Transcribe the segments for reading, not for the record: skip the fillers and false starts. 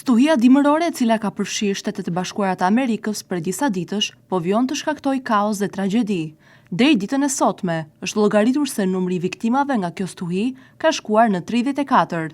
Stuhia dimërore e cila ka përfshirë Shtetet e Bashkuara të Amerikës për disa ditësh, po vjon të shkaktojë kaos dhe tragjedi. Deri ditën e sotme, është llogaritur se numri i viktimave nga kjo stuhi ka shkuar në 34.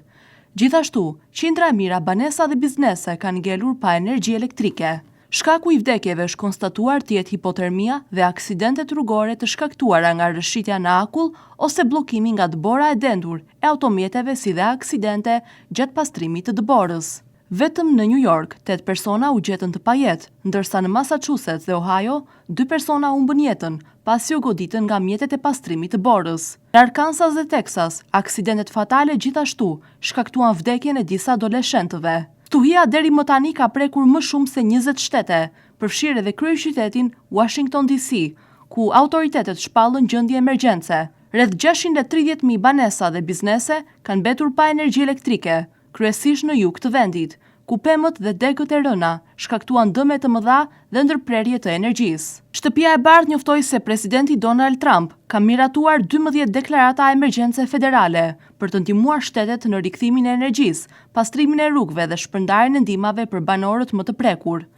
Gjithashtu, qindra e mijëra banesa dhe biznese kanë ngelur pa energji elektrike. Shkaku i vdekjeve është konstatuar të jetë hipotermia dhe aksidentet rrugore të shkaktuara nga rrëshqitja në akull ose bllokimi nga dëbora e dendur e automjeteve si dhe aksidente gjatë pastrimit të dëborës. Vetëm në New York, 8 persona u gjetën të pajetë, ndërsa në Massachusetts dhe Ohio, 2 persona humbën jetën, pasi u goditën nga mjetet e pastrimit të borës. Në Arkansas dhe Texas, aksidentet fatale gjithashtu shkaktuan vdekjen e disa adoleshentëve. Stuhia deri më tani ka prekur më shumë se 20 shtete, përfshirë edhe kryeqytetin Washington DC, ku autoritetet shpallën gjendje emergjence. Rreth 630.000 banesa dhe biznese kanë mbetur pa energji elektrike, kryesisht në jug të vendit, ku pemët dhe degët e rëna shkaktuan dëme të mëdha dhe ndërprerje të energjisë. Shtëpia e Bardhë njoftoi se presidenti Donald Trump ka miratuar 12 deklarata emergjence federale për të ndihmuar shtetet në rikthimin e energjisë, pastrimin e rrugëve dhe shpërndarjen e ndihmave për banorët më të prekur.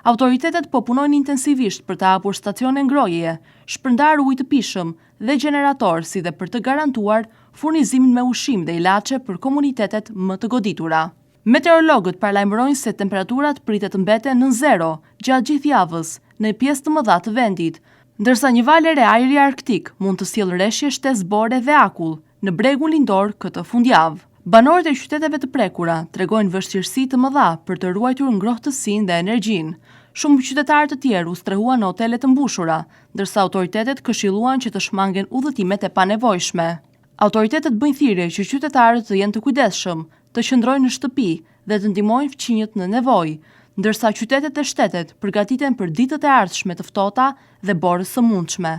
Autoritetet po punojnë intensivisht për të hapur stacione ngrojeje, shpërndar ujë të pishëm dhe gjenerator, si dhe për të garantuar furnizimin me ushqim dhe ilaçe për komunitetet më të goditura. Meteorologët paralajmërojnë se temperaturat pritet të mbeten nën zero gjatë gjithë javës në pjesë të mëdha të vendit, ndërsa një valë e ajri arktik mund të sjellë rreshje shtesë bore dhe akull në bregun lindor këtë fundjavë. Banorët e qyteteve të prekura tregojnë vështirësi të mëdha për të ruajtur ngrohtësinë dhe energjinë. Shumë qytetarë të tjerë u strehuan në hotele të mbushura, ndërsa autoritetet këshilluan që të shmangen udhëtimet e panevojshme. Autoritetet bëjnë thirrje që qytetarët të jenë të kujdesshëm, të qëndrojnë në shtëpi dhe të ndihmojnë fëmijët në nevojë, ndërsa qytetet e shtetet përgatiten për ditët e ardhshme të ftohta dhe borës së mundshme.